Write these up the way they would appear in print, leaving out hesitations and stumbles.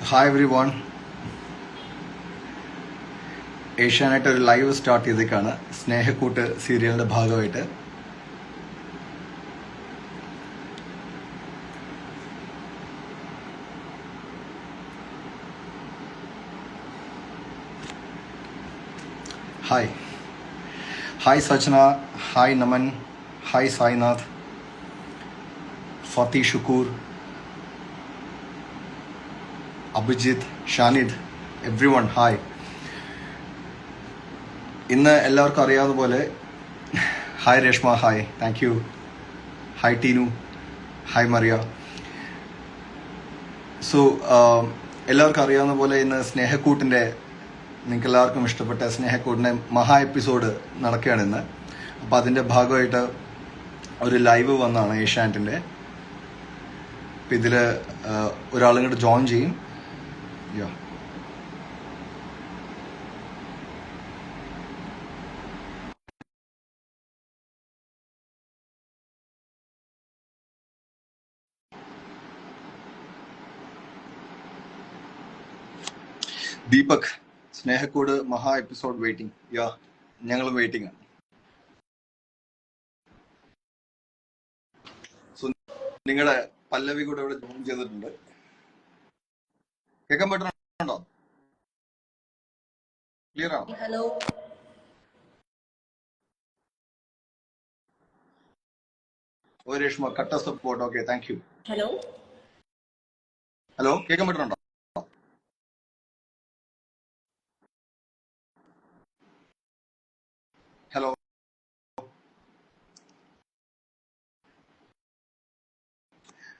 Hi every one. Asianet ഒരു live start ചെയ്തേക്കാണ് Snehakkoottu സീരിയലിന്റെ ഭാഗമായിട്ട്. Hi hi Sajna, hi Naman, hi Sainath, Fathi Shukoor, Abhijith, Shanid, every one hi. ഇന്ന് എല്ലാവർക്കും അറിയാവുന്ന പോലെ hi Reshma, hi, thank you, hi Teenu, hi Mariya. So എല്ലാവർക്കും അറിയാവുന്ന പോലെ ഇന്ന് സ്നേഹക്കൂട്ടിൻ്റെ, നിങ്ങൾക്ക് എല്ലാവർക്കും ഇഷ്ടപ്പെട്ട സ്നേഹക്കൂട്ടിൻ്റെ മഹാ എപ്പിസോഡ് നടക്കുകയാണ് ഇന്ന്. അപ്പോൾ അതിൻ്റെ ഭാഗമായിട്ട് ഒരു ലൈവ് വന്നതാണ് ഏഷ്യാനെറ്റിൻ്റെ. അപ്പം ഇതിൽ ഒരാളും കൂടെ ജോയിൻ ചെയ്യും. യാ, ദീപക്, സ്നേഹക്കൂട് മഹാ എപ്പിസോഡ് വെയിറ്റിംഗ്. യാ, ഞങ്ങൾ വെയിറ്റിംഗ് ആണ്. സോ നിങ്ങളുടെ പല്ലവി കൂടെ ഇവിടെ ജോയിൻ ചെയ്തിട്ടുണ്ട്. കേൾക്കാൻ പറ്റുന്നുണ്ടോ? ക്ലിയർ ആണോ? ഹലോ ഓ രേഷ്മ, കട്ട support. Okay, thank U. Hello hello, കേൾക്കാൻ പറ്റുന്നുണ്ടോ? ഹലോ,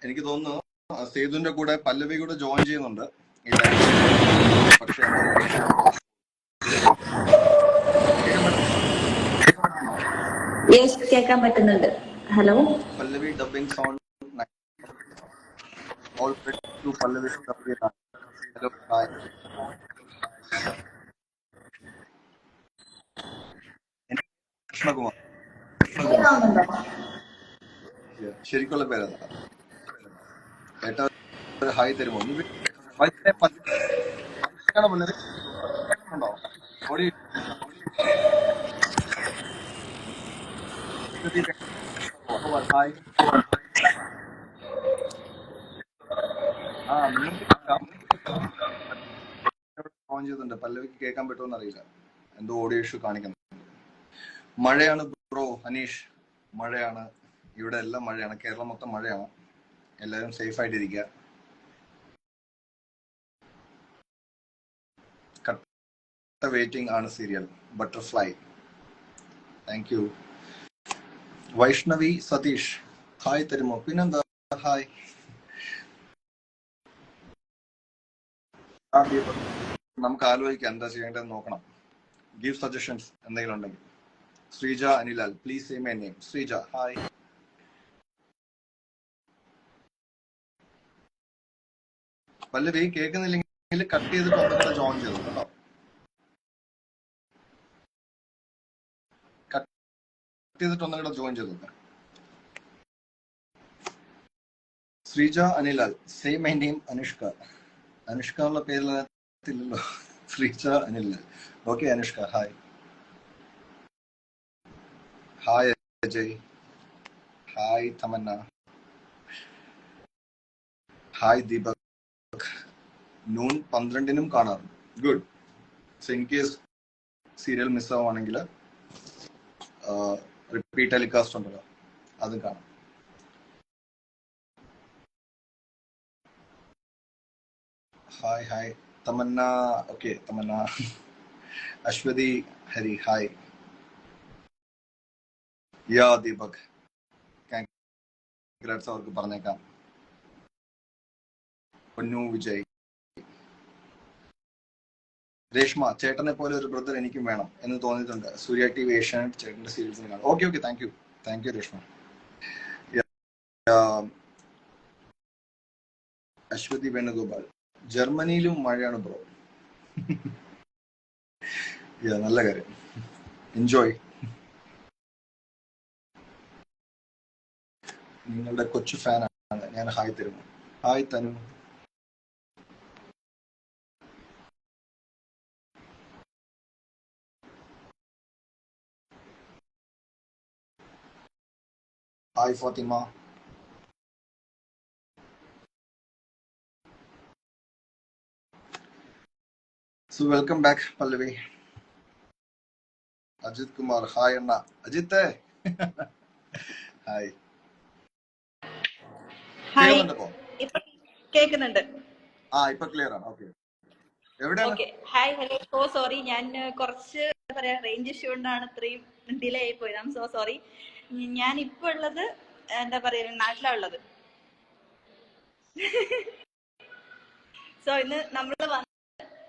എനിക്ക് തോന്നുന്നു സേതുവിന്റെ കൂടെ പല്ലവി കൂടെ ജോയിൻ ചെയ്യുന്നുണ്ട് ഈ ലൈവ്. പക്ഷേ യെസ്, കേൾക്കാൻ പറ്റുന്നുണ്ട്. Hello Pallavi dubbing sound all to Pallavi dubbing. Hello, hi. Krishnakumar, ശരിക്കുള്ള പേരതാ. ഏട്ടാ ഹായ് തരുമോ? പല്ലവി ഉണ്ടോ? ഓടി ഹായ്. ആ, നിങ്ങൾക്ക് ഓൺ ചെയ്തിട്ടുണ്ട്. പല്ലവിക്ക് കേൾക്കാൻ പറ്റുമെന്ന് അറിയില്ല, എന്തോ ഓഡിയോ ഇഷ്യൂ കാണിക്കുന്നു. മഴയാണ് ബ്രോ അനീഷ്, മഴയാണ്. ഇവിടെ എല്ലാം മഴയാണ്, കേരളം മൊത്തം മഴയാണ്. എല്ലാവരും സേഫ് ആയിട്ടിരിക്കുക. കട്ട വെയിറ്റിംഗ് ആണ് serial butterfly. Thank you. Vaishnavi Satheesh, hi തരുമോ? പിന്നെന്താ, ഹായ്. നമുക്ക് ആലോചിക്കാം എന്താ ചെയ്യേണ്ടതെന്ന് നോക്കണം. ഗീവ് സജഷൻസ് എന്തെങ്കിലും ഉണ്ടെങ്കിൽ. Sreeja Anilal, please say my name. Sreeja, hi. Pallavi കേൾക്കുന്നില്ലെങ്കിൽ കട്ട് ചെയ്തിട്ട് ഒന്നുകൂടെ ജോയിൻ ചെയ്തു കേട്ടോ. കട്ട് ചെയ്തിട്ട് ഒന്നുകൂടെ ജോയിൻ ചെയ്തു. Sreeja Anilal, say my name Anushka. Anushka ഉള്ള പേരിലല്ലോ. Sreeja Anilal. Okay Anushka, hi. Hi Ajay, hi Tamanna, hi Deepak. Noon 12-നും കാണാറുണ്ട്. Good. So in case serial മിസ്സാവുകയാണെങ്കിൽ റിപ്പീറ്റ് ടെലികാസ്റ്റ് ഉണ്ടല്ലോ, അതും കാണാം. Hi hi Tamanna. Okay Tamanna. Aswathi Hari, hi. Yeah Deepak, congrats അവർക്ക് പറഞ്ഞേക്കാം. പൊന്നു വിജയ്. രേഷ്മ, ചേട്ടനെ പോലെ ഒരു ബ്രദർ എനിക്കും വേണം എന്ന് തോന്നിയിട്ടുണ്ട്. സൂര്യ ടി വി, ഏഷ്യാനെറ്റ് ചേട്ടന്റെ സീരീസിന് കാണും. Okay okay, thank you, thank you Reshma. Aswathi Venugopal, ജർമ്മനിയിലും മഴയാണ് ബ്രോ. നല്ല കാര്യം, എൻജോയ്. നിങ്ങളുടെ കൊച്ചു ഫാനാണ് ഞാൻ. ഹായ് തരുമോ? ഹായ് തനു. Hi Fatima. So welcome back Pallavi. Ajit Kumar. Hi Anna. Ajit. Hi. Hi, കേൾക്കുന്നുണ്ടപ്പോ? ഇപ്പൊ കേൾക്കുന്നുണ്ട്. ഇപ്പൊ ക്ലിയർ ആണ്. ഓക്കെ. എവിടെയാണ്? Okay. Hi, hello. So sorry, ഞാൻ കുറച്ച് എന്താ പറയാ റേഞ്ച് ഇഷ്യൂ കൊണ്ടാണ് ഇത്രയും ഡിലേ ആയി പോയത്. I am so sorry. ഞാൻ ഇപ്പൊ ഉള്ളത് എന്താ പറയാ നാട്ടിലാണ് ഉള്ളത്. സോ ഇന്ന് നമ്മൾ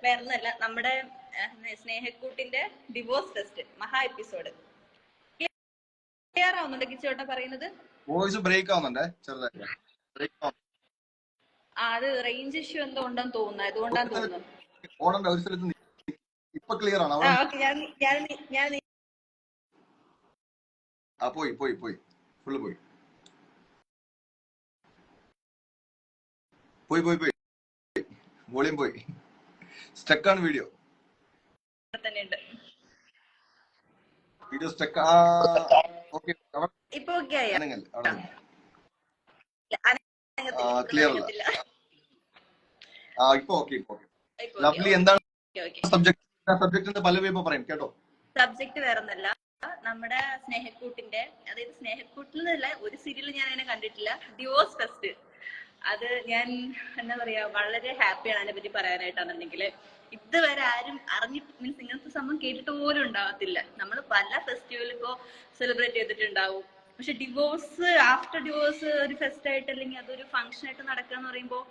വേറൊന്നല്ല, നമ്മുടെ സ്നേഹക്കൂട്ടിന്റെ ഡിവോഴ്സ് ഫെസ്റ്റ് മഹാ എപ്പിസോഡ്. ക്ലിയർ ആവുന്നുണ്ട് കിച്ചോട്ട പറയുന്നത്? വോയിസ് ബ്രേക്ക് ആവുന്നുണ്ടേ ചെറുതായിട്ട്. അത് റേഞ്ച് ഇഷ്യൂ എന്തോ ഉണ്ടെന്ന് തോന്നുന്നു, അതുകൊണ്ടാന്ന് തോന്നുന്നു. ഓടണ്ട ഒരു സ്ഥലത്ത് ഇപ്പൊ ക്ലിയർ ആണ് അവിടെ. ഞാൻ പോയി ഫുള്ള് പോയി വോളിയം പോയി. സ്റ്റക്കാണ് വീഡിയോ തന്നെയുണ്ട്. സ്റ്റക്ക്. ഇപ്പൊ ഓക്കെ ആയ ക്ലിയർ അല്ല. ഇപ്പൊ ഓക്കെ. ലവ്ലി. എന്താണ് സബ്ജക്ട് പലവേ പറയും കേട്ടോ. സബ്ജക്ട് വേറൊന്നല്ല, നമ്മുടെ സ്നേഹക്കൂട്ടിന്റെ, അതായത് സ്നേഹക്കൂട്ടിൽ നിന്നല്ല, ഒരു സീരിയൽ ഞാൻ അങ്ങനെ കണ്ടിട്ടില്ല, ഡിവോഴ്സ് ഫെസ്റ്റ്. അത് ഞാൻ എന്താ പറയാ വളരെ ഹാപ്പിയാണ് അതിനെ പറ്റി പറയാനായിട്ടാണെന്നുണ്ടെങ്കിൽ. ഇതുവരെ ആരും അറിഞ്ഞിട്ട് മീൻസ് ഇങ്ങനത്തെ സംഭവം കേട്ടിട്ട് പോലും ഉണ്ടാവത്തില്ല. നമ്മൾ പല ഫെസ്റ്റിവൽ ഇപ്പോ സെലിബ്രേറ്റ് ചെയ്തിട്ടുണ്ടാവും, പക്ഷെ ഡിവോഴ്സ്, ആഫ്റ്റർ ഡിവോഴ്സ് ഒരു ഫെസ്റ്റ് ആയിട്ട് അല്ലെങ്കിൽ അതൊരു ഫംഗ്ഷൻ ആയിട്ട് നടക്കുക എന്ന് പറയുമ്പോ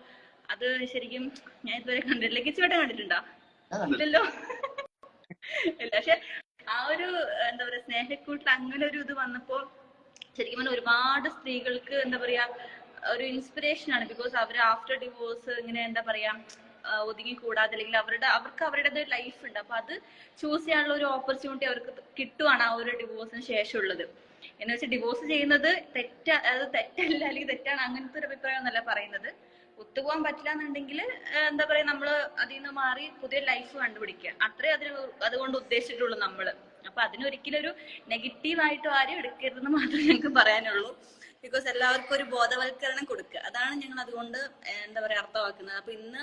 അത് ശരിക്കും ഞാൻ ഇതുവരെ കണ്ടിട്ടില്ല. കിച്ചുവേട്ടൻ കണ്ടിട്ടുണ്ടോ? ഇല്ലല്ലോ. ഇല്ല. പക്ഷെ ആ ഒരു എന്താ പറയാ സ്നേഹക്കൂട്ടിൽ അങ്ങനെ ഒരു ഇത് വന്നപ്പോ ശരിക്കും പറഞ്ഞാൽ ഒരുപാട് സ്ത്രീകൾക്ക് എന്താ പറയാ ഒരു ഇൻസ്പിറേഷൻ ആണ്. ബിക്കോസ് അവർ ആഫ്റ്റർ ഡിവോഴ്സ് ഇങ്ങനെ എന്താ പറയാ ഒതുങ്ങി കൂടാതെ, അല്ലെങ്കിൽ അവർക്ക് അവരുടേതായ ലൈഫ് ഉണ്ട്. അപ്പൊ അത് ചൂസ് ചെയ്യാനുള്ള ഒരു ഓപ്പർച്യൂണിറ്റി അവർക്ക് കിട്ടുവാണ് ആ ഒരു ഡിവോഴ്സിന് ശേഷമുള്ളത്. എന്ന് വെച്ചാൽ ഡിവോഴ്സ് ചെയ്യുന്നത് അത് തെറ്റല്ല അല്ലെങ്കിൽ തെറ്റാണ് അങ്ങനത്തെ ഒരു അഭിപ്രായം എന്നല്ല പറയുന്നത്. ഒത്തുപോകാൻ പറ്റില്ല എന്നുണ്ടെങ്കിൽ എന്താ പറയാ നമ്മള് അതിൽ നിന്ന് മാറി പുതിയ ലൈഫ് കണ്ടുപിടിക്കുക, അത്രേ അതുകൊണ്ട് ഉദ്ദേശിച്ചിട്ടുള്ളൂ നമ്മള്. അപ്പൊ അതിനൊരിക്കലും ഒരു നെഗറ്റീവായിട്ട് ആരും എടുക്കരുതെന്ന് മാത്രമേ ഞങ്ങൾക്ക് പറയാനുള്ളൂ. ബിക്കോസ് എല്ലാവർക്കും ഒരു ബോധവൽക്കരണം കൊടുക്കുക, അതാണ് ഞങ്ങൾ അതുകൊണ്ട് എന്താ പറയാ അർത്ഥമാക്കുന്നത്. അപ്പൊ ഇന്ന്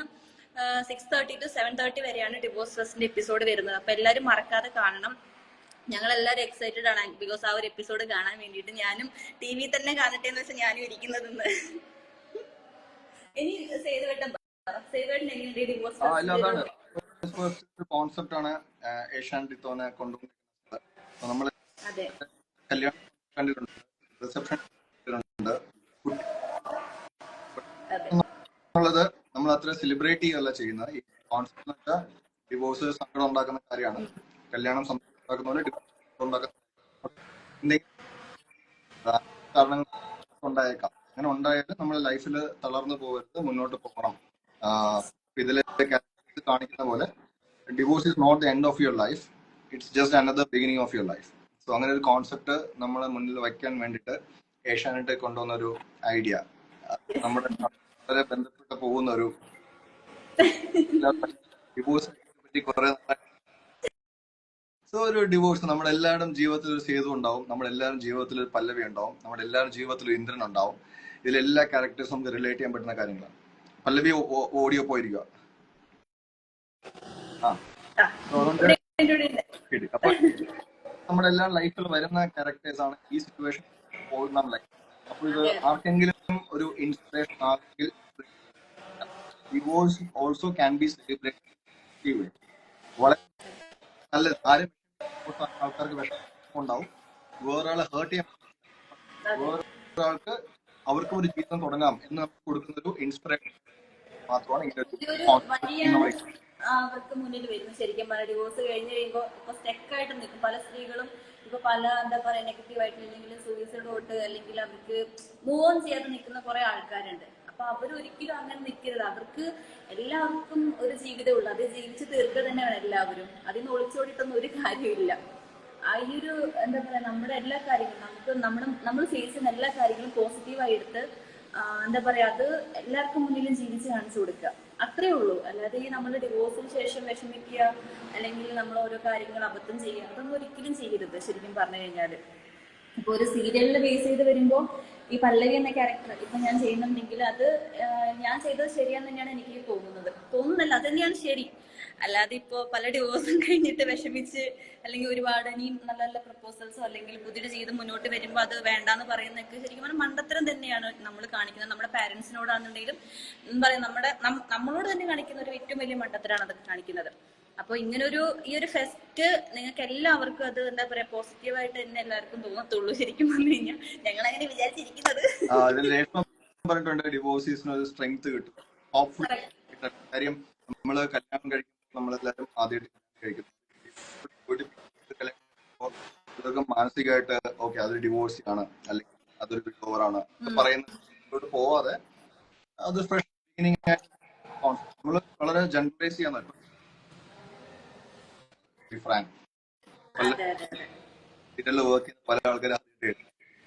6:30 to 7:30 വരെയാണ് ഡിവോഴ്സ് ഫെസ്റ്റിന്റെ എപ്പിസോഡ് വരുന്നത്. അപ്പൊ എല്ലാവരും മറക്കാതെ കാണണം. ഞങ്ങൾ എല്ലാവരും എക്സൈറ്റഡ് ആണ് ബിക്കോസ് ആ ഒരു എപ്പിസോഡ് കാണാൻ വേണ്ടിയിട്ട്. ഞാനും ടി വി തന്നെ കാണട്ടെ എന്ന് വെച്ചാൽ ഞാനും ഇരിക്കുന്നത് ഇന്ന്. ഇനി സേതുവേട്ടൻ എങ്ങനെയുണ്ട് ഡിവോഴ്സ് കോൺസെപ്റ്റ് ആണ് ഏഷ്യാനെറ്റ് തോന്നെ കൊണ്ടുവന്നിരിക്കുന്നത്. നമ്മൾ കല്യാണം കണ്ടിട്ടുണ്ട്, റിസപ്ഷൻ കണ്ടിട്ടുണ്ട്. എന്നുള്ളത് നമ്മൾ അത്ര സെലിബ്രേറ്റ് ചെയ്യുകയല്ല ചെയ്യുന്നത്. ഈ കോൺസെപ്റ്റ് വെച്ചാൽ ഡിവോഴ്സ് സങ്കടം ഉണ്ടാക്കുന്ന കാര്യമാണ്. കല്യാണം ഉണ്ടാക്കുന്ന പോലെ ഡിവോഴ്സ് ഉണ്ടാക്കുന്ന കാരണങ്ങൾ ഉണ്ടായേക്കാം. അങ്ങനെ ഉണ്ടായാലും നമ്മൾ ലൈഫിൽ തളർന്നു പോകരുത്, മുന്നോട്ട് പോകണം. ഇതിലെ കാണിക്കുന്ന പോലെ divorce is not the end of your life, it's just another beginning of your life. So അങ്ങനെ ഒരു കോൺസെപ്റ്റ് നമ്മളെ മുന്നിൽ വയ്ക്കാൻ വേണ്ടിയിട്ട് ഏഷ്യാനെറ്റ് കൊണ്ടുവന്ന ഒരു ഐഡിയ, നമ്മുടെ വളരെ ബന്ധപ്പെട്ട് പോകുന്ന ഒരു ഡിവോഴ്സിനെ പറ്റി കുറെ. സോ ഒരു ഡിവോഴ്സ് നമ്മുടെ എല്ലാവരും ജീവിതത്തിൽ ഒരു സേതു ഉണ്ടാവും, നമ്മുടെ എല്ലാവരും ജീവിതത്തിൽ ഒരു പല്ലവി ഉണ്ടാവും, നമ്മുടെ എല്ലാവരും ജീവിതത്തിൽ ഒരു ഇന്ദ്രൻ ഉണ്ടാവും. ഇതിലെല്ലാ ക്യാരക്ടേഴ്സും നമുക്ക് റിലേറ്റ് ചെയ്യാൻ പറ്റുന്ന കാര്യങ്ങളാണ്. പല്ലവി ഓഡിയോ പോയിരിക്കുക. അപ്പൊ നമ്മുടെ എല്ലാ ലൈഫിൽ വരുന്ന ക്യാരക്ടേഴ്സ് ആണ് ഈ സിറ്റുവേഷൻ പോകുന്ന ലൈഫ്. അപ്പൊ ഇത് ആർക്കെങ്കിലും ഒരു ഇൻസ്പിറേഷൻ ആണെങ്കിൽ divorce also can be celebrated. വളരെ നല്ലത്. ആരും ആൾക്കാർക്ക് വിഷമം ഉണ്ടാവും, വേറൊരാളെ ഹേർട്ട് ചെയ്യാൻ, വേറൊരാൾക്ക് അവർക്കും ഒരു ജീവിതം തുടങ്ങാം എന്ന് നമുക്ക് കൊടുക്കുന്ന ഒരു ഇൻസ്പിറേഷൻ മാത്രമാണ് അവർക്ക് മുന്നിൽ വരുന്നത്. ശരിക്കും പറഞ്ഞാൽ ഡിവോഴ്സ് കഴിഞ്ഞ് കഴിയുമ്പോൾ ഇപ്പൊ സ്റ്റെക്കായിട്ട് നിൽക്കും പല സ്ത്രീകളും. ഇപ്പൊ പല എന്താ പറയാ നെഗറ്റീവായിട്ട് അല്ലെങ്കിൽ സൂയിസൈഡ് തൊട്ട് അല്ലെങ്കിൽ അവർക്ക് മൂവ് ഓൺ ചെയ്യാതെ നിൽക്കുന്ന കുറെ ആൾക്കാരുണ്ട്. അപ്പൊ അവരൊരിക്കലും അങ്ങനെ നിൽക്കരുത്. അവർക്ക് എല്ലാവർക്കും ഒരു ജീവിതമുള്ളൂ, അത് ജീവിച്ച് തീർക്കുക തന്നെയാണ് എല്ലാവരും. അതിന് ഒളിച്ചോടിയിട്ടൊന്നും ഒരു കാര്യമില്ല. ഈ ഒരു എന്താ പറയാ നമ്മുടെ എല്ലാ കാര്യങ്ങളും നമ്മൾ ഫേസ് ചെയ്യുന്ന എല്ലാ കാര്യങ്ങളും പോസിറ്റീവായി എടുത്ത് എന്താ പറയാ അത് എല്ലാവർക്കും മുന്നിലും ജീവിച്ച് കാണിച്ചു കൊടുക്കുക, അത്രേ ഉള്ളൂ. അല്ലാതെ ഈ നമ്മൾ ഡിവോഴ്സിന് ശേഷം വിഷമിക്കുക അല്ലെങ്കിൽ നമ്മൾ ഓരോ കാര്യങ്ങൾ അബദ്ധം ചെയ്യുക, അതൊന്നും ഒരിക്കലും ചെയ്യരുത് ശരിക്കും പറഞ്ഞു കഴിഞ്ഞാല്. ഇപ്പൊ ഒരു സീരിയലിൽ ബേസ് ചെയ്ത് വരുമ്പോ ഈ പല്ലവി എന്ന ക്യാരക്ടർ ഇപ്പൊ ഞാൻ ചെയ്യുന്നുണ്ടെങ്കിൽ അത് ഞാൻ ചെയ്തത് ശരിയാന്ന് തന്നെയാണ് എനിക്ക് തോന്നുന്നല്ല അത് തന്നെയാണ് ശരി. അല്ലാതെ ഇപ്പോ പല ഡിവോഴ്സും കഴിഞ്ഞിട്ട് വിഷമിച്ച് അല്ലെങ്കിൽ ഒരുപാട് ഇനിയും നല്ല നല്ല പ്രപ്പോസൽസോ അല്ലെങ്കിൽ പുതിയൊരു ജീവിതം മുന്നോട്ട് വരുമ്പോൾ അത് വേണ്ടാന്ന് പറയുന്നതൊക്കെ ശരിക്കും പറഞ്ഞാൽ മണ്ടത്തരം തന്നെയാണ് നമ്മൾ കാണിക്കുന്നത്. നമ്മുടെ പാരന്റ്സിനോടാണെന്നുണ്ടെങ്കിലും പറയാം നമ്മളോട് തന്നെ കാണിക്കുന്ന ഒരു ഏറ്റവും വലിയ മണ്ടത്തരാണ് അതൊക്കെ കാണിക്കുന്നത്. അപ്പൊ ഇങ്ങനൊരു ഈ ഒരു ഫെസ്റ്റ് നിങ്ങൾക്ക് എല്ലാവർക്കും അത് എന്താ പറയാ പോസിറ്റീവായിട്ട് തന്നെ എല്ലാവർക്കും തോന്നത്തുള്ളൂ. ശരിക്കും പറഞ്ഞു കഴിഞ്ഞാൽ ഞങ്ങൾ അങ്ങനെ വിചാരിച്ചിരിക്കുന്നത്. പറഞ്ഞിട്ടുണ്ട് ഡിവോഴ്സീസിന് ഒരു സ്ട്രെങ്ത് കിട്ടും, ഹോപ്പ്ഫുൾ. കാര്യം നമ്മള് കല്യാണം കഴിക്കുമ്പോൾ നമ്മളെല്ലാവരും ആദ്യമായിട്ട് കഴിക്കുന്നു, ഇതൊക്കെ മാനസികമായിട്ട് ഓക്കെ അതൊരു ഡിവോഴ്സ് ആണ് അല്ലെങ്കിൽ അതൊരു ബിഗ് ഓവർ ആണ് പറയുന്നത് പോവാതെ അത് ഫ്രഷ് ബിഗിനിങ് ആയിട്ട് നമ്മള് വളരെ ജനറലൈസ് ചെയ്യാൻ നോക്കും. ഫ്രാങ്ക് സീരിയലിൽ വർക്ക് ചെയ്യുന്ന പല ആൾക്കാരും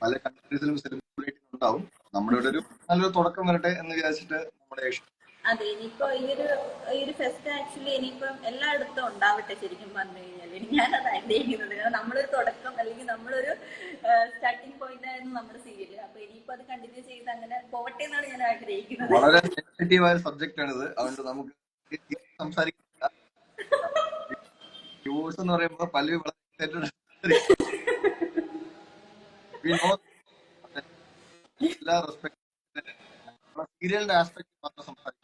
പല കൺട്രീസിലും സെലിബ്രിറ്റി ഉണ്ടാവും. നമ്മുടെ ഇവിടെ ഒരു നല്ലൊരു തുടക്കം വരട്ടെ എന്ന് വിചാരിച്ചിട്ട് നമ്മുടെ അതെ, ഇനിയിപ്പോ ഈ ഒരു ഫെസ്റ്റ് ആക്ച്വലി ഇനിയിപ്പം എല്ലായിടത്തും ഉണ്ടാവട്ടെ ശരിക്കും പറഞ്ഞു കഴിഞ്ഞാൽ. ഞാനത് ആഗ്രഹിക്കുന്നത് കാരണം നമ്മളൊരു തുടക്കം അല്ലെങ്കിൽ നമ്മളൊരു സ്റ്റാർട്ടിംഗ് പോയിന്റ് ആയിരുന്നു നമ്മുടെ സീരിയല്. അപ്പൊ ഇനിയിപ്പോ അത് കണ്ടിന്യൂ ചെയ്ത് അങ്ങനെ പോവട്ടെ എന്നാണ് ഞാൻ ആഗ്രഹിക്കുന്നത്. വളരെ സെൻസിറ്റീവായ സബ്ജക്റ്റ് ആണിത്, അതുകൊണ്ട് നമുക്ക് സംസാരിക്കില്ല. ഡിവോഴ്സ് എന്ന് പറയുമ്പോൾ പല്ലവി വളരെ എല്ലാ റെസ്പെക്ട് സീരിയലിന്റെ ആസ്പെക്ട് മാത്രം സംസാരിക്കും.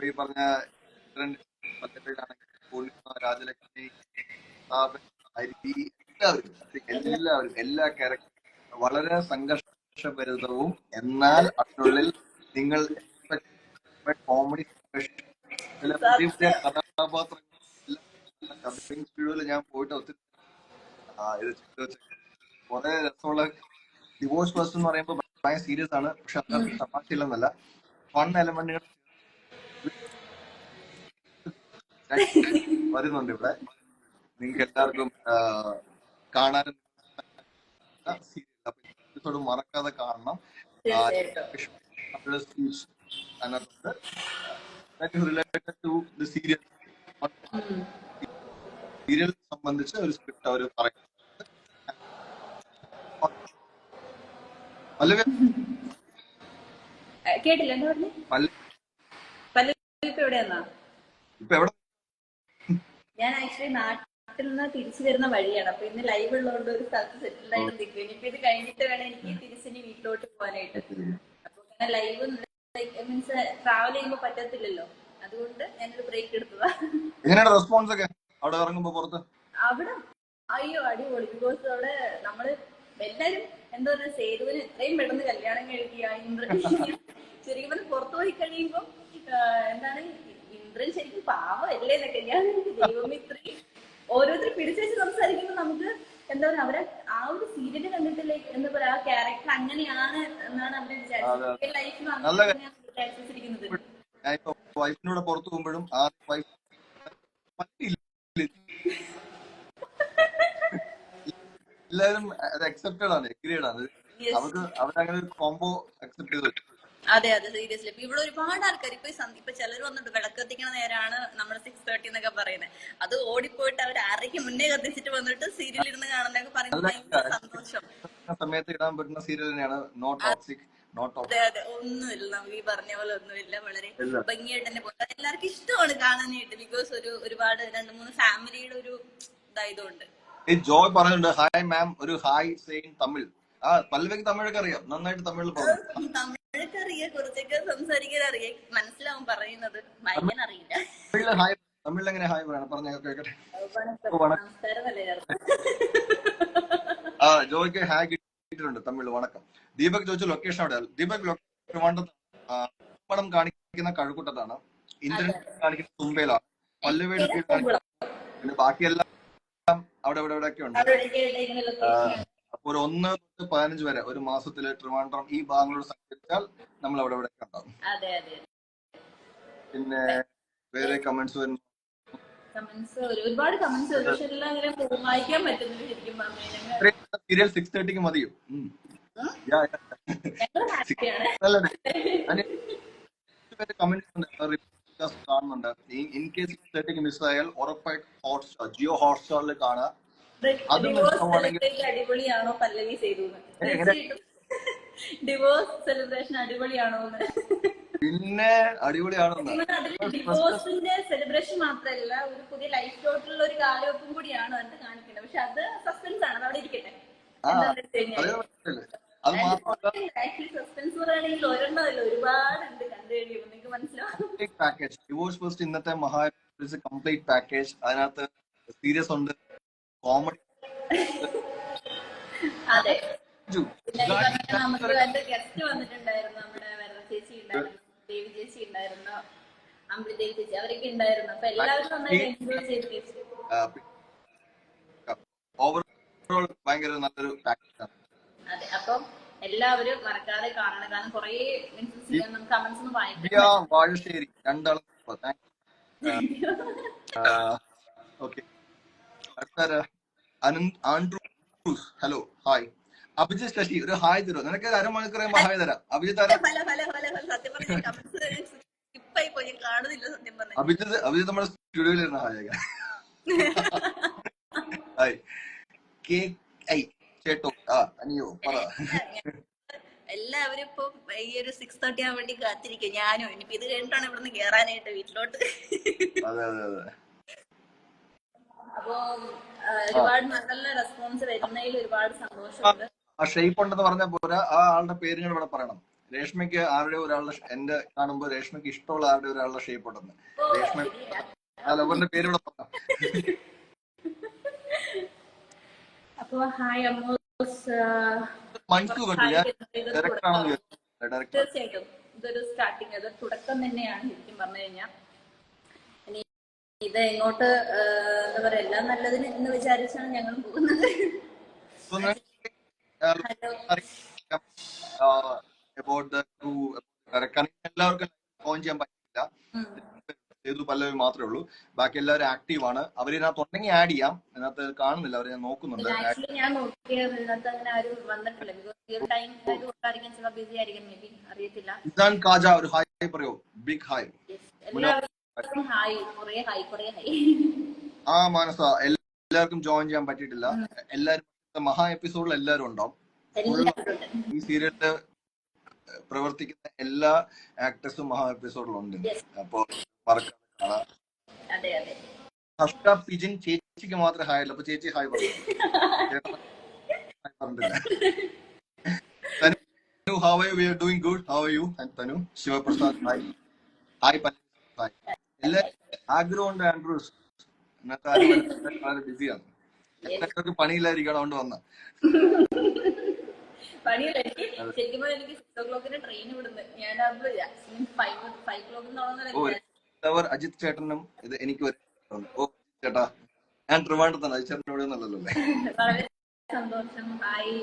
ഈ പറഞ്ഞ രാജലക്ഷ്മി, എല്ലാവരും എല്ലാ ക്യാരക്ടറും വളരെ സംഘർഷഭരിതവും എന്നാൽ അതിനുള്ളിൽ നിങ്ങൾ കോമഡി പുതിയ പുതിയ കഥാപാത്രങ്ങൾ ഡബിംഗ് സ്റ്റുഡിയോയിൽ ഞാൻ പോയിട്ട് ഒത്തിരി ഇത് കുറെ രസമുള്ള ഡിവോഴ്സ് ഫസ്റ്റ് എന്ന് പറയുമ്പോൾ ഭയങ്കര സീരിയസ് ആണ്, പക്ഷെ അത്ര തമാശയില്ലെന്നല്ല, ഫൺ എലമെന്റുകൾ വരുന്നുണ്ട് ഇവിടെ. നിങ്ങൾക്ക് എല്ലാവർക്കും കാണാനും എപ്പിസോഡ് മറക്കാതെ കാണണം. സ്പീച്ച് അതിനകത്ത് റിലേറ്റഡ് ടു ദി സീരിയൽ സംബന്ധിച്ച് ഒരു സ്ക്രിപ്റ്റ് അവർ പറയും. കേട്ടില്ല എന്താ പറഞ്ഞു? ഇപ്പൊ എവിടെ? ഞാൻ ആക്ച്വലി നാട്ടിൽ നിന്ന് തിരിച്ചു വരുന്ന വഴിയാണ്. അപ്പൊ ഇന്ന് ലൈവ് ഉള്ളതുകൊണ്ട് ഒരു സ്ഥലത്ത് സെറ്റിൽഡ് ആയിട്ട് നിൽക്കും. ഇനിയിപ്പോ ഇത് കഴിഞ്ഞിട്ട് വേണം എനിക്ക് തിരിച്ചിനി വീട്ടിലോട്ട് പോകാനായിട്ട്. അപ്പൊ ഇങ്ങനെ ലൈവ് മീൻസ് ട്രാവൽ ചെയ്യുമ്പോ പറ്റത്തില്ലല്ലോ, അതുകൊണ്ട് ഞാനൊരു ബ്രേക്ക് എടുത്തതാ. എങ്ങനെയാണ് റെസ്പോൺസ് ഒക്കെ അവിടെ ഇറങ്ങുമ്പോ പുറത്ത്? അവിടെ അയ്യോ അടിപൊളി. ബിക്കോസ് അവിടെ നമ്മള് എല്ലാരും എന്താ പറയുക, സേതുവിന് എത്രയും പെട്ടെന്ന് കല്യാണം കഴിക്കുക. ഇന്ദ്രൻ ശരിക്കും പറഞ്ഞ് പുറത്തു പോയി കഴിയുമ്പോ എന്താണ് ഇന്ദ്രൻ ശരിക്കും പാവം അല്ലേ എന്നൊക്കെ ഞാൻ ദൈവം ഇത്രയും ഓരോരുത്തർ പിടിച്ചു വെച്ച് സംസാരിക്കുമ്പോ നമുക്ക് എന്താ പറയാ അവരെ ആ ഒരു സീരിയല് കണ്ടിട്ടില്ലേ എന്താ പറയാ ആ ക്യാരക്ടർ അങ്ങനെയാണ് എന്നാണ് അവരെ വിചാരിച്ചത്. ലൈഫിൽ അങ്ങനെയാണ് വിചാരിച്ചിരിക്കുന്നത്. വൈഫിനോട് പുറത്തു പോകുമ്പോഴും ആ വൈഫ് എല്ലാവരും അത് അക്സെപ്റ്റഡ് ആണ്, എഗ്രീഡ് ആണ്. നമുക്ക് അവരങ്ങനെ ഒരു കോംബോ അക്സെപ്റ്റ് ചെയ്ത് വെച്ചു. അതെ അതെ സീരിയസ്ലി. ഇപ്പൊ ഇവിടെ ഒരുപാട് ആൾക്കാർ ഇപ്പൊ ചിലർ വന്നിട്ട് വിളക്ക് കത്തിക്കണ നേരാണ് നമ്മൾ 6:30 എന്നൊക്കെ പറയുന്നത്. അത് ഓടിപ്പോയിട്ട് അവർ 6:30 മുന്നേ കത്തിച്ചിട്ട് വന്നിട്ട് സീരിയൽ ഇരുന്ന് കാണുന്നൊക്കെ പറയുന്നത് ഭയങ്കര സന്തോഷം. സമയത്ത് ഇടാൻ പറ്റുന്ന സീരിയൽ തന്നെയാണ് നോട്ട് ടോക്സിക്. അതെ അതെ, ഒന്നുമില്ല നമുക്ക് ഈ പറഞ്ഞ പോലെ ഒന്നുമില്ല. വളരെ ഭംഗിയായിട്ട് തന്നെ പോകും. എല്ലാവർക്കും ഇഷ്ടമാണ് കാണാനായിട്ട്. ബിക്കോസ് ഒരുപാട് 2-3 ഫാമിലിയുടെ ഒരു ഇതായതുകൊണ്ട്. ഈ ജോയ് പറഞ്ഞിട്ടുണ്ട് ഹായ് മാം, ഒരു ഹായ് സെയിൻ തമിഴ്. ആ പല്ലവിക്ക് തമിഴൊക്കെ അറിയാം, നന്നായിട്ട് തമിഴിൽ പറഞ്ഞു. തമിഴൊക്കെ അറിയാം, കുറച്ചൊക്കെ സംസാരിക്കാൻ അറിയാം, മനസ്സിലാവും പറയുന്നത്, വായിക്കാൻ അറിയില്ല. തമിഴിൽ എങ്ങനെ ഹായ് പറയണം പറഞ്ഞ കേക്കട്ടെ. ആ ജോയ്ക്ക് ഹായ് കിട്ടിയിട്ടുണ്ട് തമിഴ് വണക്കം. ദീപക് ചോദിച്ച ലൊക്കേഷൻ എവിടെയാണ്? ദീപക് ട്രിവാൻഡ്രം കാണിക്കുന്ന കഴക്കൂട്ടത്താണ്, ഇന്ദ്രൻ കാണിക്കുന്ന തുമ്പയിലാണ്, പല്ലവിയുടെ വീട് കാണിക്കുന്ന പിന്നെ ബാക്കിയെല്ലാം അവിടെ ഇവിടെ ഇവിടെ ഒക്കെ ഉണ്ട്. അപ്പൊ ഒരു 1 to 15 വരെ ഒരു മാസത്തില് ട്രിവാൻഡ്രം ഈ ഭാഗങ്ങളോട് സഞ്ചരിച്ചാൽ നമ്മൾ അവിടെ ഇവിടെ ഉണ്ടാവും. പിന്നെ വേറെ കമന്റ്സ് വരുന്നു. ഒരുപാട് കമന്റ്സ് വായിക്കാൻ പറ്റുന്നില്ല ശരിക്കും പറഞ്ഞു. സീരിയൽ 6:30 മതിയോ? കമന്റ് കാണുന്നുണ്ട്. ഇൻ കേസ് തേട്ടിക്ക് മിസ്സായാൽ ഉറപ്പായിട്ട് ഹോട്ട്സ്റ്റാർ, ജിയോ ഹോട്ട്സ്റ്റാറിൽ കാണാം. അത് ഡിവോഴ്സ് മിസ്സാവുകയാണെങ്കിൽ സെലിബ്രേറ്റ് അടിപൊളിയാണോ പല്ലവി ചെയ്തു? എങ്ങനെ തീർച്ചയായിട്ടും ഡിവോഴ്സ് സെലിബ്രേഷൻ അടിപൊളിയാണോ? പിന്നെ അടിപൊളിയാണെന്ന് അതിൽ ഡിവോഴ്സിന്റെ സെലിബ്രേഷൻ മാത്രമല്ല, ഒരു പുതിയ ലൈഫിലോട്ടുള്ള ഒരു കാലവെപ്പും കൂടിയാണ് അതിന് കാണിക്കുന്നത്. പക്ഷെ അത് സസ്പെൻസ് ആണ്, അത് അവിടെ ഇരിക്കട്ടെ. ആ എന്താണെന്ന് വെച്ച് കഴിഞ്ഞാൽ പറയാൻ പറ്റില്ല. അത് മാത്രമല്ല ആക്ച്വലി സസ്പെൻസ് പറയുകയാണെങ്കിൽ ഒരെണ്ണമല്ല, ഒരുപാടുണ്ട് കണ്ടു കഴിയുമ്പോൾ നിങ്ങൾക്ക് മനസ്സിലാവും. Complete package. ഡിവോഴ്സ് ഫസ്റ്റ് ഇന്നത്തെ മഹാ കംപ്ലീറ്റ് പാക്കേജ്. അതിനകത്ത് സീരിയസ് ഉണ്ട്, കോമഡി. അതെ. പിന്നെ ഈ പറഞ്ഞ നമുക്ക് എന്റെ ഗസ്റ്റ് വന്നിട്ടുണ്ടായിരുന്നു, നമ്മുടെ വരദ ചേച്ചി ഉണ്ടായിരുന്നു, ദേവി ചേച്ചി ഉണ്ടായിരുന്നു, അമൃതേവി ചേച്ചി, അവരൊക്കെ ഉണ്ടായിരുന്നു. അപ്പൊ എല്ലാവരും നന്നായിട്ട് എൻജോയ് ചെയ്തു. ഓവറോൾ ഭയങ്കര നല്ലൊരു പാക്കേജ് ആണ്. അതെ, അപ്പം എല്ലാവരും മറക്കാതെ കാണണം. കാരണം കുറെ നമുക്ക് കമന്റ്സ് ഒന്നും വായിക്കാം. വാഴശ്ശേരി രണ്ടാളും ഓക്കെ. അടുത്ത Andrews, hello hi. Abhijith Sasi ഒരു ഹായ് തരുമോ? നിനക്ക് അരമണിക്കൂർ ഹായ് തരാം. അഭിജിത്ത് സത്യം പറഞ്ഞ കമന്റ്സ് സ്കിപ്പായി പോയി, ഞാൻ കാണുന്നില്ല സത്യം പറഞ്ഞ. അഭിജിത്ത് നമ്മുടെ സ്റ്റുഡിയോയിലിരുന്ന ഹായ് ഹായ്. ചേട്ടോ അനിയോ പറ. എല്ലാവരും ഇപ്പൊ ഈ ഒരു 6:30 ആവാൻ വേണ്ടി കാത്തിരിക്കും. ഞാനും ഇനിയിപ്പോ ഇത് കഴിഞ്ഞിട്ടാണ് ഇവിടുന്ന് കേറാനായിട്ട് വീട്ടിലോട്ട്. അതെ അതെ അതെ. അപ്പൊ ഒരുപാട് നല്ല റെസ്പോൺസ് വരുന്നതിൽ ഒരുപാട് സന്തോഷമുണ്ട്. ആ ഷേപ്പ് ഉണ്ടെന്ന് പറഞ്ഞ പോരാ, ആ ആളുടെ പേരുകൾ ഇവിടെ പറയണം. രേഷ്മയ്ക്ക് ആരുടെ ഒരാളുടെ, എന്റെ കാണുമ്പോ രേഷ്മയ്ക്ക് ഇഷ്ടമുള്ള ആരുടെ ഒരാളുടെ ഷേപ്പ് ഉണ്ടെന്ന്. രേഷ്മ ആ ലവറിന്റെ പേര് ഇവിടെ പറയാം. അപ്പൊ ഹായ് അമ്മോസ്. മൻസു കണ്ടു, ഞാൻ ഡയറക്ടർ ആണെന്ന് വിചാരിച്ചു. തീർച്ചയായിട്ടും ഇതൊരു സ്റ്റാർട്ടിങ്, അതൊരു തുടക്കം തന്നെയാണ് ശരിക്കും പറഞ്ഞു കഴിഞ്ഞാൽ. ഇനി ഇത് എങ്ങോട്ട് എന്താ പറയാ, എല്ലാം നല്ലതിന് എന്ന് വിചാരിച്ചാണ് ഞങ്ങൾ പോകുന്നത്. എല്ലാവർക്കും ഫോൺ ചെയ്യാൻ പറ്റില്ല, സേതു പല്ലവി മാത്രമേ ഉള്ളൂ. ബാക്കി എല്ലാവരും ആക്റ്റീവ് ആണ്. അവരിതിനകത്ത് ഉണ്ടെങ്കിൽ ആഡ് ചെയ്യാം. അതിനകത്ത് കാണുന്നില്ല, അവരെ ഞാൻ നോക്കുന്നുണ്ട്. ഞാൻ നോക്കിയത് ഇതിനകത്ത് അങ്ങനെ ആരും വന്നിട്ടില്ല. ടൈം ബിസി ആയിരിക്കും, മേ ബി, അറിയത്തില്ല. ഇസാൻ കാജ ഒരു ഹായ് പറയോ? Big hi. എല്ലാവർക്കും ഹായ്, കുറെ ഹായ്, കുറെ ഹായ്. ആ മാനസ, എല്ലാവർക്കും ജോയിൻ ചെയ്യാൻ പറ്റിയിട്ടില്ല. എല്ലാവരും മഹാ എപ്പിസോഡിൽ എല്ലാവരും ഉണ്ടാവും. ഈ സീരിയലില് പ്രവർത്തിക്കുന്ന എല്ലാ ആക്ടേഴ്സും മഹാ എപ്പിസോഡിലുണ്ട്. അപ്പൊ കാണാം. ഹർഷ പിജിൻ ചേച്ചിക്ക് മാത്രമേ ഹായ് ഉള്ളൂ. അപ്പൊ ചേച്ചി ഹായ് പറഞ്ഞു. തനു, how are you? We are doing good. How are you? And Tanu, Sivaprasad hi. Hi hi. എല്ലാവരും ആഗ്രഹമുണ്ട്. ആൻഡ്രൂസ് ഇന്നത്തെ വളരെ ബിസിയാണ്. എല്ലാവർക്കും പണിയില്ലായിരിക്കണം, അതുകൊണ്ട് വന്ന പണിയില്ല. ശരിക്കും എനിക്ക് 6 o'clock ട്രെയിൻ വിടുന്നത്. ഞാൻ 5 o'clock അജിത് ചേട്ടനും ഇത് എനിക്ക് ഓ ചേട്ടാ, ഞാൻ ട്രിവാൻഡ്രത്താണ്. അജിത് ചേട്ടൻ ഇവിടെ നല്ലല്ലോ. വളരെ സന്തോഷം. ഹായ്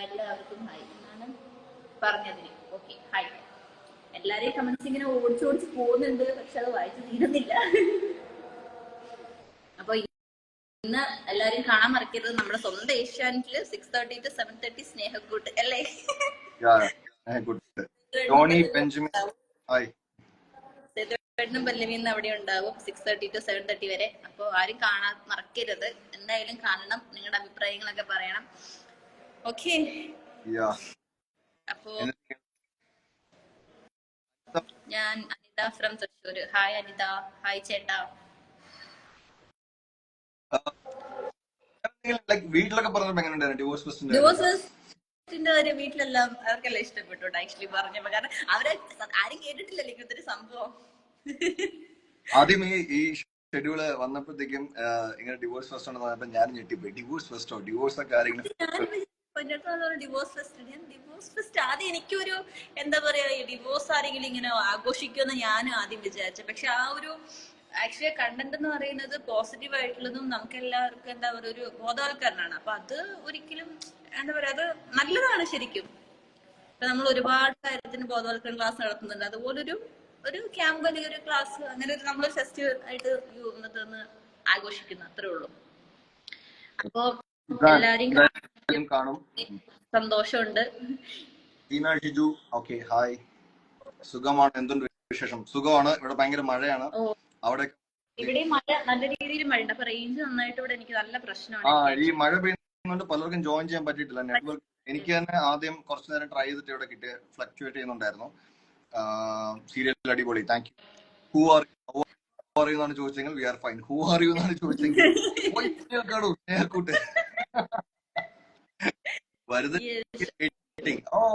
എല്ലാവർക്കും ഹായ് എന്നാണ് പറഞ്ഞതിന്. Okay, hi. എല്ലാരെയും കമന്റ്സ് ഇങ്ങനെ ഓടിച്ചോടിച്ച് പോകുന്നുണ്ട്, പക്ഷെ അത് വായിച്ചു തീരുന്നില്ല. അപ്പൊ ഇന്ന് എല്ലാരും കാണാൻ മറക്കരുത്, നമ്മുടെ സ്വന്തം ഏഷ്യാനെറ്റില് 6:30 to 7:30 സ്നേഹക്കൂട്ട് അല്ലേ? സേതുവേട്ടനും പല്ലവിന്ന് അവിടെ ഉണ്ടാവും 6:30 to 7:30 വരെ. അപ്പൊ ആരും കാണാൻ മറക്കരുത്, എന്തായാലും കാണണം. നിങ്ങളുടെ അഭിപ്രായങ്ങളൊക്കെ പറയണം. ഓക്കെ. അപ്പോ ഞാൻ Anitha from Thrissur. Hi Anitha. Hi ചേട്ടാ. വീട്ടിലൊക്കെ പറഞ്ഞപ്പോ എങ്ങനെയുണ്ടായിരുന്നു ഡിവോഴ്സ് ഫസ്റ്റിന്റെ കാര്യം? വീട്ടിലെല്ലാം അവർക്കെല്ലാം ഇഷ്ടപ്പെട്ടു ആക്ച്വലി പറഞ്ഞപ്പോ. കാരണം അവരെ ആരും കേട്ടിട്ടില്ലല്ലോ ഇങ്ങനത്തെ ഒരു സംഭവം. ആദ്യം ഈ ഷെഡ്യൂള് വന്നപ്പോഴത്തേക്കും ഇങ്ങനെ ഡിവോഴ്സ് ഫസ്റ്റ് ഉണ്ടെന്ന് പറഞ്ഞപ്പോ ഞാൻ ഞെട്ടിപ്പോയി. ഡിവോഴ്സ് ഫസ്റ്റോ? ഡിവോഴ്സ് ഒക്കെ ആരെങ്കിലും ഡിവോഴ്സ് ഫസ്റ്റ് ആദ്യം എനിക്കൊരു എന്താ പറയാ, ഡിവോഴ്സ് ആരെങ്കിലും ഇങ്ങനെ ആഘോഷിക്കുമെന്ന് ഞാനും ആദ്യം വിചാരിച്ചു. പക്ഷെ ആ ഒരു ആക്ച്വലി കണ്ടന്റ് എന്ന് പറയുന്നത് പോസിറ്റീവ് ആയിട്ടുള്ളതും നമുക്ക് എല്ലാവർക്കും എന്താ പറയുക ഒരു ബോധവൽക്കരണമാണ്. അപ്പൊ അത് ഒരിക്കലും എന്താ പറയാ, അത് നല്ലതാണ് ശരിക്കും. ഇപ്പൊ നമ്മൾ ഒരുപാട് കാര്യത്തിന് ബോധവൽക്കരണ ക്ലാസ് നടത്തുന്നുണ്ട്. അതുപോലൊരു ക്യാമ്പ് അല്ലെങ്കിൽ ഒരു ക്ലാസ്, അങ്ങനെ ഒരു നമ്മൾ ഫെസ്റ്റിവൽ ആയിട്ട് ആഘോഷിക്കുന്നു, അത്രേ ഉള്ളൂ. അപ്പൊ എല്ലാരും കാണും. സന്തോഷമുണ്ട്. ഹായ്, സുഖമാണ്. എന്തുണ്ട് വിശേഷം? സുഖമാണ്. ഇവിടെ ഭയങ്കര മഴയാണ്. ഓ, അവിടെ ഇവിടെ മഴ നല്ല രീതിയിൽ മഴയുണ്ട്. അപ്പൊ റേഞ്ച് നന്നായിട്ട് ഇവിടെ എനിക്ക് നല്ല പ്രശ്നമാണ്. ഈ മഴ പെയ്യുന്നതുകൊണ്ട് പലർക്കും ജോയിൻ ചെയ്യാൻ പറ്റിയിട്ടില്ല. നെറ്റ്വർക്ക് എനിക്ക് തന്നെ ആദ്യം കുറച്ചു നേരം ട്രൈ ചെയ്തിട്ട് ഇവിടെ കിട്ടിയ ഫ്ലക്ച്വേറ്റ് ചെയ്യുന്നുണ്ടായിരുന്നു. സീരിയൽ അടിപൊളി, thank you. Who are you എന്നാണ് ചോദിച്ചെങ്കിൽ we are fine. Who are you എന്നാണ് ചോദിച്ചെങ്കിൽ സ്നേഹക്കൂട്ട് വരുത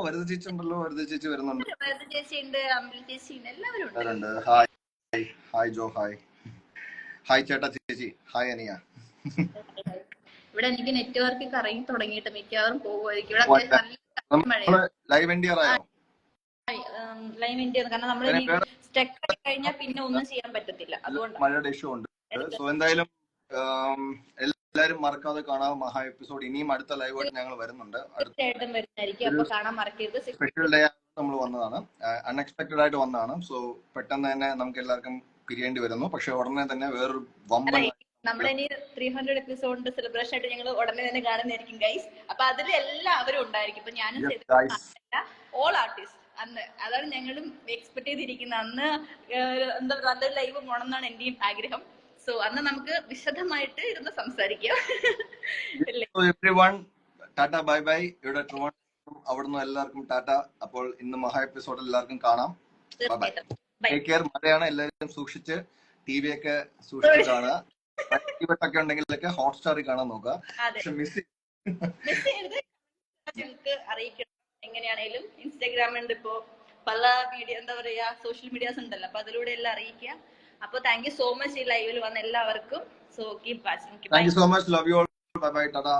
വരുത ചേച്ചി ഉണ്ടല്ലോ. വരുത ചേച്ചി വരുന്നുണ്ട്. ചേച്ചി ഉണ്ട്, അമ്പല ചേച്ചി ഉണ്ട്, എല്ലാവരും ഉണ്ട്. ഹായ് ഹായ് ജോ, ഹായ് ഹായ് ചേട്ടാ ചേച്ചി, ഹായ് അനിയ. ഇവിടെ എനിക്ക് നെറ്റ്വർക്ക് കറങ്ങി തുടങ്ങിയിട്ട് മിക്കവാറും പോകുമായിരിക്കും. ഇവിടെ നല്ല മഴയാണ്. ലൈവ് എൻഡിയർ ആയോ? ലൈവ് ഇന്ത്യ, കാരണം നമ്മൾ സ്റ്റക്ക് ആയി കഴിഞ്ഞാൽ പിന്നെ ഒന്നും ചെയ്യാൻ പറ്റത്തില്ല. അതുകൊണ്ട് മഴയുടെ ഇഷ്യൂ ഉണ്ട്. സോ എന്തായാലും എല്ലാരും മറക്കാതെ കാണാം മഹാ എപ്പിസോഡ്. ഇനിയും അടുത്ത ലൈവായിട്ട് ഞങ്ങൾ വരുന്നുണ്ട്. തീർച്ചയായിട്ടും വരുന്നതായിരിക്കും. അപ്പൊ കാണാൻ മറക്കരുത്. സ്പെഷ്യൽ ഡേ നമ്മൾ വന്നതാണ്, അൺഎക്സ്പെക്ടഡ് ആയിട്ട് വന്നതാണ്. സോ പെട്ടെന്ന് തന്നെ നമുക്ക് എല്ലാവർക്കും പിരിയേണ്ടി വരുന്നു. പക്ഷെ ഉടനെ തന്നെ വേറൊരു വമ്പൻ നമ്മളിനി 300 എപ്പിസോഡിന്റെ സെലിബ്രേഷൻ ആയിട്ട് ഞങ്ങൾ ഉടനെ തന്നെ കാണുന്നതായിരിക്കും ഗൈസ്. അപ്പൊ അതിൽ എല്ലാവരും ഉണ്ടായിരിക്കും. ഇപ്പൊ ഞാനും ഓൾ ആർട്ടിസ്റ്റ് അന്ന്, അതാണ് ഞങ്ങളും എക്സ്പെക്ട് ചെയ്തിരിക്കുന്നത്. അന്ന് എന്താ പറയുക, നല്ലൊരു ലൈവ് പോകണമെന്നാണ് എന്റെയും ആഗ്രഹം. സോ അന്ന് നമുക്ക് വിശദമായിട്ട് ഇരുന്ന് സംസാരിക്കാം. Tata, bye bye. ഇവിടെ അവിടുന്ന് എല്ലാവർക്കും ടാറ്റ. അപ്പോൾ ഇന്ന് മഹാ എപ്പിസോഡ് എല്ലാവർക്കും കാണാം. Take care. മഴയാണ്, എല്ലാവരും സൂക്ഷിച്ച് TV ഒക്കെ സൂക്ഷിച്ച് കാണുക. ഒക്കെ ഉണ്ടെങ്കിലൊക്കെ ഹോട്ട്സ്റ്റാറിൽ കാണാൻ നോക്കുക. പക്ഷെ മിസ് ചെയ്യരുത്. നിങ്ങൾക്ക് അറിയിക്കണം. എങ്ങനെയാണേലും ഇൻസ്റ്റാഗ്രാം ഉണ്ട്, ഇപ്പോ പല മീഡിയ എന്താ പറയാ സോഷ്യൽ മീഡിയാസ് ഉണ്ടല്ലോ. അപ്പൊ അതിലൂടെ എല്ലാം അറിയിക്കുക. അപ്പൊ താങ്ക് യു സോ മച്ച് ഈ ലൈവിൽ വന്ന എല്ലാവർക്കും. So keep watching. Thank you so much. Love you all. Bye bye. Tata.